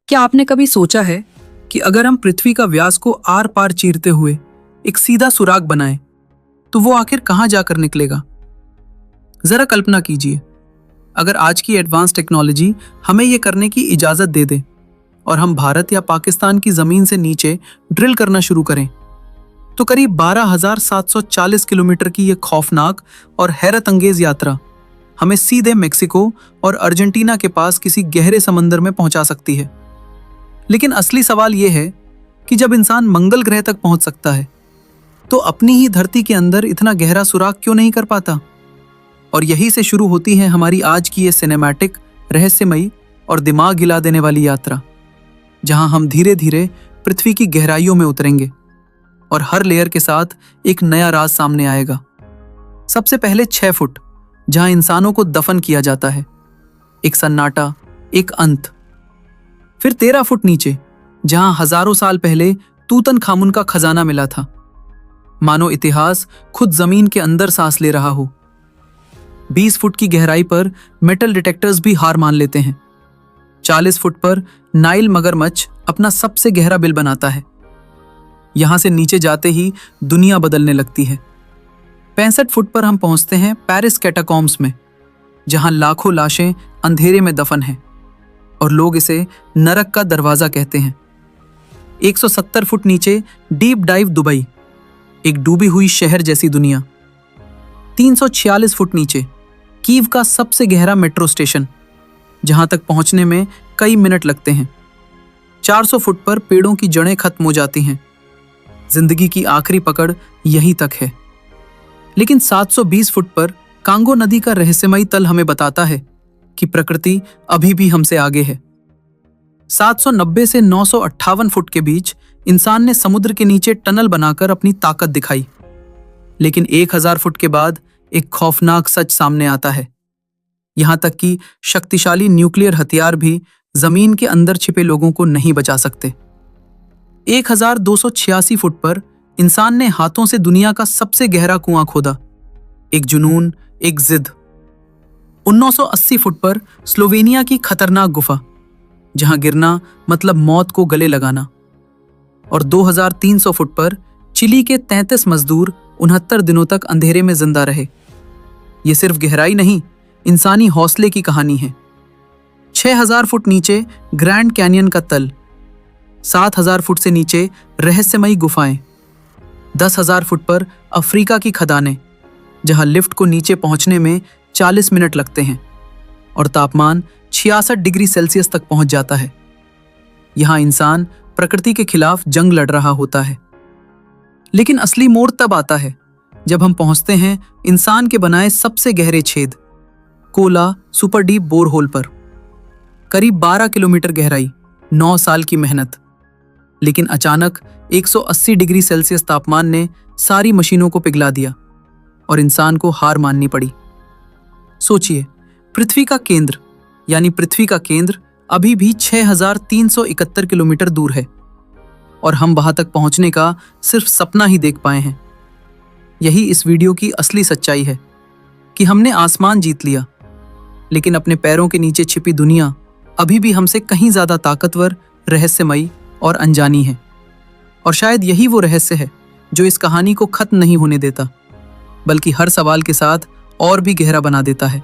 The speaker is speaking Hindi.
क्या आपने कभी सोचा है कि अगर हम पृथ्वी का व्यास को आर पार चीरते हुए एक सीधा सुराग बनाएं, तो वो आखिर कहां जाकर निकलेगा? जरा कल्पना कीजिए, अगर आज की एडवांस टेक्नोलॉजी हमें ये करने की इजाजत दे दे और हम भारत या पाकिस्तान की जमीन से नीचे ड्रिल करना शुरू करें, तो करीब 12,740 किलोमीटर की यह खौफनाक और हैरत अंगेज यात्रा हमें सीधे मेक्सिको और अर्जेंटीना के पास किसी गहरे समंदर में पहुंचा सकती है। लेकिन असली सवाल यह है कि जब इंसान मंगल ग्रह तक पहुंच सकता है, तो अपनी ही धरती के अंदर इतना गहरा सुराग क्यों नहीं कर पाता? और यही से शुरू होती है हमारी आज की ये सिनेमैटिक, रहस्यमयी और दिमाग हिला देने वाली यात्रा, जहां हम धीरे धीरे पृथ्वी की गहराइयों में उतरेंगे और हर लेयर के साथ एक नया राज सामने आएगा। सबसे पहले 6 फुट, जहां इंसानों को दफन किया जाता है, एक सन्नाटा, एक अंत। फिर 13 फुट नीचे, जहां हजारों साल पहले तूतनखामुन का खजाना मिला था, मानो इतिहास खुद जमीन के अंदर सांस ले रहा हो। 20 फुट की गहराई पर मेटल डिटेक्टर्स भी हार मान लेते हैं। 40 फुट पर नाइल मगरमच्छ अपना सबसे गहरा बिल बनाता है। यहां से नीचे जाते ही दुनिया बदलने लगती है। 65 फुट पर हम पहुंचते हैं पेरिस कैटाकॉम्स में, जहां लाखों लाशें अंधेरे में दफन हैं और लोग इसे नरक का दरवाजा कहते हैं। 170 फुट नीचे डीप डाइव दुबई, एक डूबी हुई शहर जैसी दुनिया। 346 फुट नीचे कीव का सबसे गहरा मेट्रो स्टेशन, जहां तक पहुंचने में कई मिनट लगते हैं। 400 फुट पर पेड़ों की जड़ें खत्म हो जाती हैं। जिंदगी की आखिरी पकड़ यहीं तक है। लेकिन 720 फुट पर कांगो नदी का रहस्यमयी तल हमें बताता है कि प्रकृति अभी भी हमसे आगे है। 790 से 958 फुट के बीच इंसान ने समुद्र के नीचे टनल बनाकर अपनी ताकत दिखाई। लेकिन 1000 फुट के बाद एक खौफनाक सच सामने आता है। यहां तक कि शक्तिशाली न्यूक्लियर हथियार भी जमीन के अंदर छिपे लोगों को नहीं बचा सकते। 1286 फुट पर इंसान ने हाथों से दुनिया का सबसे गहरा कुआं खोदा, एक जुनून, एक जिद। 1980 फुट पर स्लोवेनिया की खतरनाक गुफा, जहां गिरना मतलब मौत को गले लगाना। और 2300 फुट पर चिली के 33 मजदूर 69 दिनों तक अंधेरे में जिंदा रहे। ये सिर्फ गहराई नहीं, इंसानी हौसले की कहानी है। 6000 फुट नीचे ग्रैंड कैनियन का तल, 7000 फुट से नीचे रहस्यमयी गुफाएं, 10,000 फुट पर अफ्रीका की खदानें, जहां लिफ्ट को नीचे पहुंचने में 40 मिनट लगते हैं और तापमान 66 डिग्री सेल्सियस तक पहुंच जाता है। यहां इंसान प्रकृति के खिलाफ जंग लड़ रहा होता है। लेकिन असली मोड़ तब आता है जब हम पहुंचते हैं इंसान के बनाए सबसे गहरे छेद, कोला सुपर डीप बोरहोल पर। करीब 12 किलोमीटर गहराई, 9 साल की मेहनत। लेकिन अचानक 180 डिग्री सेल्सियस तापमान ने सारी मशीनों को पिघला दिया और इंसान को हार माननी पड़ी। सोचिए, पृथ्वी का केंद्र, यानी पृथ्वी का केंद्र अभी भी 6371 किलोमीटर दूर है और हम वहां तक पहुंचने का सिर्फ सपना ही देख पाए हैं। यही इस वीडियो की असली सच्चाई है कि हमने आसमान जीत लिया, लेकिन अपने पैरों के नीचे छिपी दुनिया अभी भी हमसे कहीं ज्यादा ताकतवर, रहस्यमयी और अनजानी है। और शायद यही वो रहस्य है जो इस कहानी को खत्म नहीं होने देता, बल्कि हर सवाल के साथ और भी गहरा बना देता है।